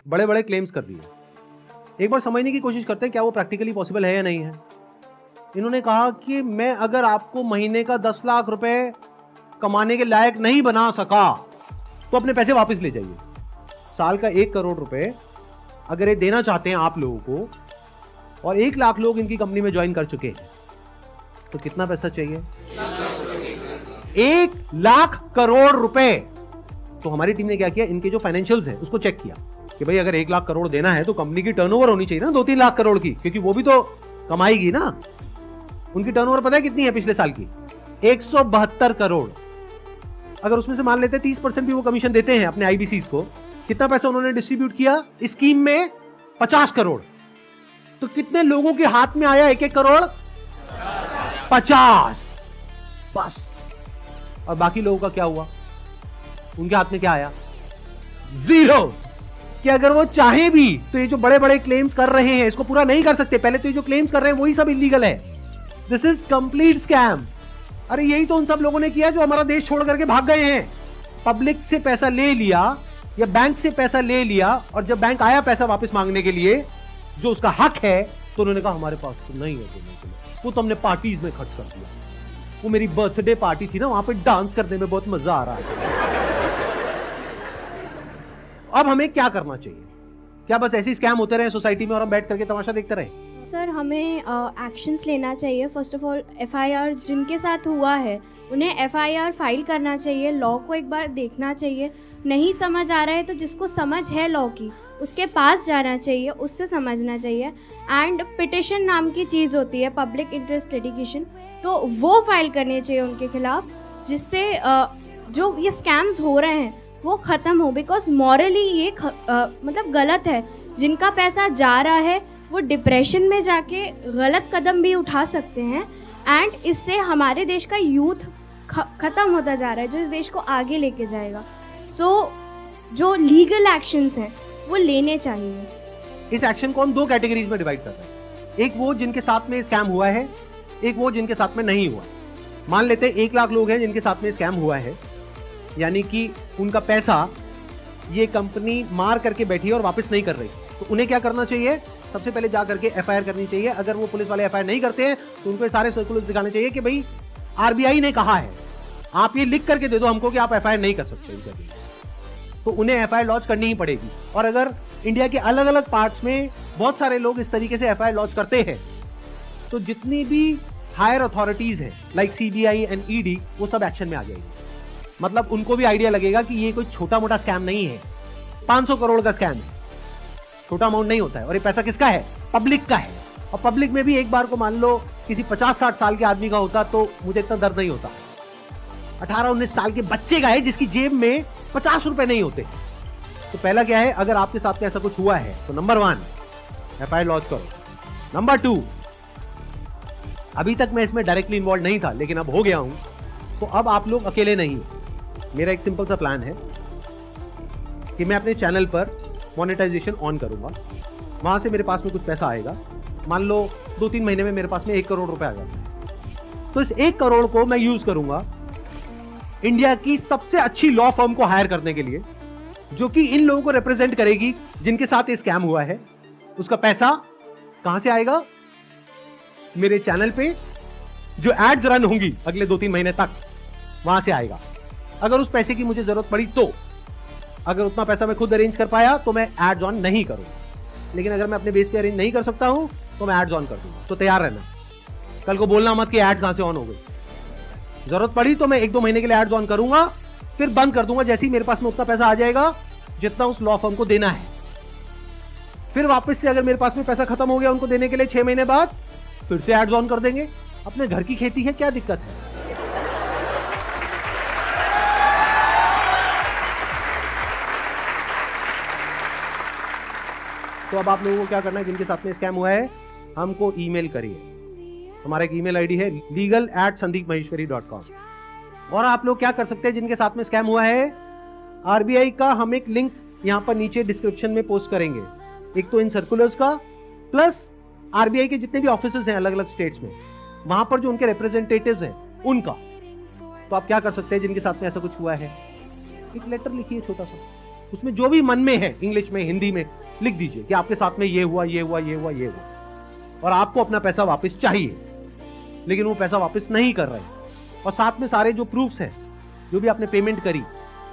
बड़े बड़े क्लेम्स कर दिए। एक बार समझने की कोशिश करते हैं क्या वो प्रैक्टिकली पॉसिबल है या नहीं है। इन्होंने कहा कि मैं अगर आपको महीने का 10 लाख रुपए कमाने के लायक नहीं बना सका तो अपने पैसे वापस ले जाइए। साल का 1 करोड़ रुपए अगर ये देना चाहते हैं आप लोगों को और 1 लाख लोग इनकी कंपनी में ज्वाइन कर चुके हैं तो कितना पैसा चाहिए? 1 लाख करोड़ रुपए। तो हमारी टीम ने क्या किया, इनके जो फाइनेंशियल्स है उसको चेक किया कि भाई अगर 1 लाख करोड़ देना है तो कंपनी की टर्नओवर होनी चाहिए ना 2-3 लाख करोड़ की, क्योंकि वो भी तो कमाएगी ना। उनकी टर्नओवर पता है कितनी है पिछले साल की? 172 करोड़। अगर उसमें से मान लेते 30% भी वो कमीशन देते हैं अपने आईबीसीज को, कितना पैसा उन्होंने डिस्ट्रीब्यूट किया इस स्कीम में? 50 करोड़। तो कितने लोगों के हाथ में आया 1-1 करोड़? 50 बस। और बाकी लोगों का क्या हुआ? उनके हाथ में क्या आया? 0। कि अगर वो चाहे भी तो ये जो बड़े बड़े क्लेम्स कर रहे हैं इसको पूरा नहीं कर सकते। पहले तो ये जो क्लेम्स कर रहे हैं वही सब इलीगल है। This is complete scam. अरे यही तो उन सब लोगों ने किया जो हमारा देश छोड़ करके भाग गए हैं। पब्लिक से पैसा ले लिया या बैंक से पैसा ले लिया और जब बैंक आया पैसा वापस मांगने के लिए जो उसका हक है तो उन्होंने कहा हमारे पास तो नहीं है देने के लिए। वो तो हमने पार्टीज में खर्च कर दिया। वो मेरी बर्थडे पार्टी थी ना, वहां पे डांस करने में बहुत मजा आ रहा है। अब हमें क्या करना चाहिए? क्या बस ऐसे स्कैम होते रहे सोसाइटी में और हम बैठ करके तमाशा देखते रहे? सर, हमें एक्शंस लेना चाहिए। फर्स्ट ऑफ ऑल एफआईआर जिनके साथ हुआ है उन्हें एफआईआर फाइल करना चाहिए। लॉ को एक बार देखना चाहिए। नहीं समझ आ रहा है तो जिसको समझ है लॉ की उसके पास जाना चाहिए, उससे समझना चाहिए। एंड पिटिशन नाम की चीज़ होती है, पब्लिक इंटरेस्ट लिटिगेशन, तो वो फाइल करनी चाहिए उनके खिलाफ, जिससे जो ये स्कैम्स हो रहे हैं वो ख़त्म हो। बिकॉज मॉरली ये मतलब गलत है। जिनका पैसा जा रहा है वो डिप्रेशन में जाके गलत कदम भी उठा सकते हैं। एंड इससे हमारे देश का यूथ ख़त्म होता जा रहा है जो इस देश को आगे लेके जाएगा। सो जो लीगल एक्शंस हैं वो लेने चाहिए। इस एक्शन को हम 2 कैटेगरीज में डिवाइड करते हैं। एक वो जिनके साथ में स्कैम हुआ है, एक वो जिनके साथ में नहीं हुआ। मान लेते हैं 1 लाख लोग हैं जिनके साथ में स्कैम हुआ है, यानी कि उनका पैसा ये कंपनी मार करके बैठी है और वापस नहीं कर रही। तो उन्हें क्या करना चाहिए? सबसे पहले जा करके एफआईआर करनी चाहिए। अगर वो पुलिस वाले एफआईआर नहीं करते हैं तो उनको सारे सर्कुलर्स दिखाने चाहिए कि भाई आरबीआई ने कहा है, आप ये लिख करके दे दो हमको कि आप एफआईआर नहीं कर सकते इनके लिए। तो उन्हें एफआईआर लॉन्च करनी ही पड़ेगी। और अगर इंडिया के अलग अलग पार्ट्स में बहुत सारे लोग इस तरीके से एफआईआर लॉन्च करते हैं तो जितनी भी हायर अथॉरिटीज हैं लाइक सीबीआई एंड ईडी वो सब एक्शन में आ जाएगी। मतलब उनको भी आइडिया लगेगा कि ये कोई छोटा मोटा स्कैम नहीं है, 500 करोड़ का स्कैम है, छोटा अमाउंट नहीं होता है। और ये पैसा किसका है? पब्लिक का है। और पब्लिक में भी एक बार को मान लो किसी 50-60 साल के आदमी का होता तो मुझे इतना दर्द नहीं होता। 18-19 साल के बच्चे का है जिसकी जेब में 50 रुपए नहीं होते। तो पहला क्या है, अगर आपके साथ में ऐसा कुछ हुआ है तो नंबर 1 एफआईआर लॉन्च करो। नंबर 2, अभी तक मैं इसमें डायरेक्टली इन्वॉल्व नहीं था लेकिन अब हो गया हूं, तो अब आप लोग अकेले नहीं। मेरा एक सिंपल सा प्लान है कि मैं अपने चैनल पर मोनेटाइजेशन ऑन करूंगा। वहां से मेरे पास में कुछ पैसा आएगा। मान लो 2-3 महीने में मेरे पास में 1 करोड़ रुपए आ जाता है। तो इस 1 करोड़ को मैं यूज करूंगा इंडिया की सबसे अच्छी लॉ फर्म को हायर करने के लिए, जो कि इन लोगों को रिप्रेजेंट करेगी जिनके साथ ये स्कैम हुआ है। उसका पैसा कहां से आएगा? मेरे चैनल पे जो एड्स रन होंगी अगले 2-3 महीने तक, वहां से आएगा। अगर उस पैसे की मुझे जरूरत पड़ी तो, अगर उतना पैसा मैं खुद अरेंज कर पाया तो मैं एड्स ऑन नहीं करूंगा। लेकिन अगर मैं अपने बेस पे अरेंज नहीं कर सकता हूं तो मैं एड्स ऑन कर दूंगा। तो तैयार रहना, कल को बोलना मत कि एड्स कहां से ऑन हो गई। जरूरत पड़ी तो मैं 1-2 महीने के लिए एड्स ऑन करूंगा, फिर बंद कर दूंगा जैसे ही मेरे पास में उतना पैसा आ जाएगा जितना उस लॉ फर्म को देना है। फिर वापस से अगर मेरे पास में पैसा खत्म हो गया उनको देने के लिए 6 महीने बाद, फिर से एड्स ऑन कर देंगे। अपने घर की खेती है, क्या दिक्कत है? तो अब आप लोगों को क्या करना है, जिनके साथ में स्कैम हुआ है हमको ईमेल करिए। हमारा एक ईमेल आईडी है legal@sandeepmaheshwari.com। और आप लोग क्या कर सकते हैं, जिनके साथ में स्कैम हुआ है, आरबीआई का हम एक लिंक यहां पर नीचे डिस्क्रिप्शन में पोस्ट करेंगे। एक तो इन सर्कुलर्स का, प्लस आरबीआई के जितने भी ऑफिसर्स हैं अलग अलग स्टेट्स में, वहां पर जो उनके रिप्रेजेंटेटिव्स हैं उनका। तो आप क्या कर सकते हैं, जिनके साथ में ऐसा कुछ हुआ है, एक लेटर लिखिए छोटा सा, उसमें जो भी मन में है इंग्लिश में हिंदी में लिख दीजिए कि आपके साथ में ये हुआ ये हुआ ये हुआ ये हुआ, और आपको अपना पैसा वापस चाहिए, लेकिन वो पैसा वापस नहीं कर रहे। और साथ में सारे जो प्रूफ्स हैं, जो भी आपने पेमेंट करी,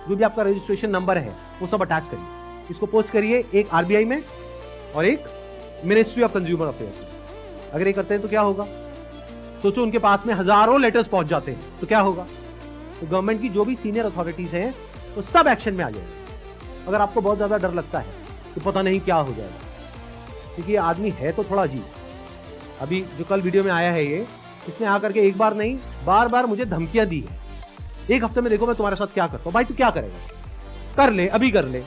जो भी आपका रजिस्ट्रेशन नंबर है, वो सब अटैच करिए। इसको पोस्ट करिए, एक आरबीआई में और एक मिनिस्ट्री ऑफ कंज्यूमर अफेयर्स में। अगर ये करते हैं तो क्या होगा, सोचो उनके पास में हजारों लेटर्स पहुंच जाते हैं तो क्या होगा। तो गवर्नमेंट की जो भी सीनियर अथॉरिटीज हैं वो सब एक्शन में आ जाएगा। अगर आपको बहुत ज्यादा डर लगता है तो पता नहीं क्या हो जाएगा, क्योंकि ये आदमी है तो थोड़ा अजीब। अभी जो कल वीडियो में आया है ये, इसने आकर के एक बार नहीं बार बार मुझे धमकियां दी है, एक हफ्ते में देखो मैं तुम्हारे साथ क्या करता हूं। भाई तू क्या करेगा, कर ले, अभी कर ले।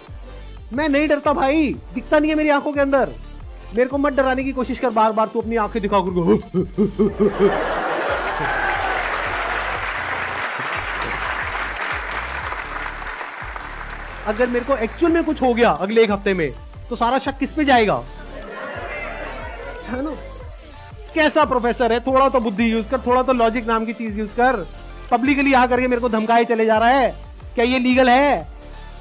मैं नहीं डरता भाई, दिखता नहीं है मेरी आंखों के अंदर। मेरे को मत डराने की कोशिश कर बार बार, तू अपनी आंखें दिखा कर। अगर मेरे को एक्चुअल में कुछ हो गया अगले एक हफ्ते में तो सारा शक किस पे जाएगा, है ना। कैसा प्रोफेसर है, थोड़ा तो बुद्धि यूज कर, थोड़ा तो लॉजिक नाम की चीज यूज कर। पब्लिकली आ करके मेरे को धमकाए चले जा रहा है, क्या ये लीगल है।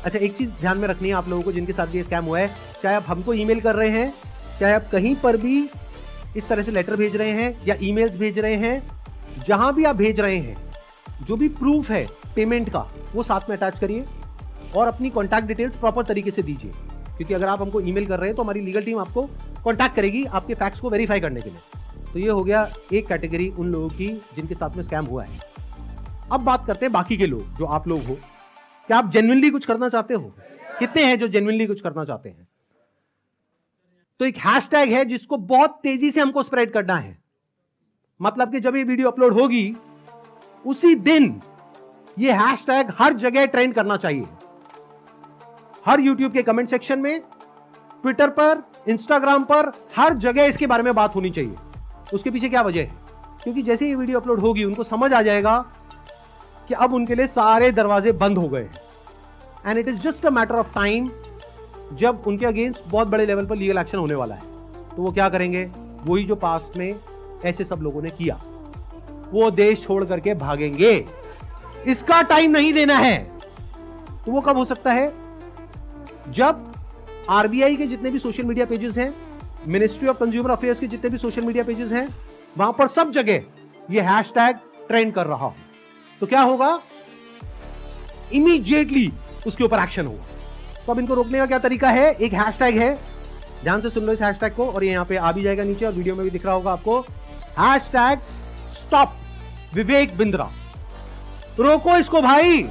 अच्छा एक चीज ध्यान में रखनी है आप लोगों को जिनके साथ ये स्कैम हुआ है, चाहे आप हमको ईमेल कर रहे हैं, चाहे आप कहीं पर भी इस तरह से लेटर भेज रहे हैं या ईमेल्स भेज रहे हैं, जहां भी आप भेज रहे हैं, जो भी प्रूफ है पेमेंट का वो साथ में अटैच करिए और अपनी कॉन्टैक्ट डिटेल्स प्रॉपर तरीके से दीजिए, क्योंकि अगर आप हमको ईमेल कर रहे हैं तो हमारी लीगल टीम आपको कॉन्टैक्ट करेगी आपके फैक्ट्स को वेरीफाई करने के लिए। तो ये हो गया एक कैटेगरी उन लोगों की जिनके साथ में स्कैम हुआ है। अब बात करते हैं बाकी के लोग, जो आप लोग हो। क्या आप जेन्युइनली कुछ करना चाहते हो? कितने हैं जो जेन्युइनली कुछ करना चाहते हैं? तो एक हैशटैग है जिसको बहुत तेजी से हमको स्प्रेड करना है। मतलब कि जब ये वीडियो अपलोड होगी उसी दिन ये हैशटैग हर जगह ट्रेंड करना चाहिए, हर यूट्यूब के कमेंट सेक्शन में, ट्विटर पर, इंस्टाग्राम पर, हर जगह इसके बारे में बात होनी चाहिए। उसके पीछे क्या वजह है? क्योंकि जैसे ये वीडियो अपलोड होगी उनको समझ आ जाएगा कि अब उनके लिए सारे दरवाजे बंद हो गए हैं, and it is just a matter of time जब उनके अगेंस्ट बहुत बड़े लेवल पर लीगल एक्शन होने वाला है। तो वो क्या करेंगे, वही जो पास्ट में ऐसे सब लोगों ने किया, वो देश छोड़ करके भागेंगे। इसका टाइम नहीं देना है। तो वो कब हो सकता है? जब आरबीआई के जितने भी सोशल मीडिया पेजेस हैं, मिनिस्ट्री ऑफ कंज्यूमर अफेयर्स के जितने भी सोशल मीडिया पेजेस हैं, वहां पर सब जगह ये हैशटैग ट्रेंड कर रहा हो, तो क्या होगा, इमीडिएटली उसके ऊपर एक्शन होगा। तो अब इनको रोकने का क्या तरीका है? एक हैशटैग है, ध्यान से सुन लो इस हैशटैग को, और ये यहां पे आ भी जाएगा नीचे और वीडियो में भी दिख रहा होगा आपको। Hashtag stop Vivek Bindra. रोको इसको भाई।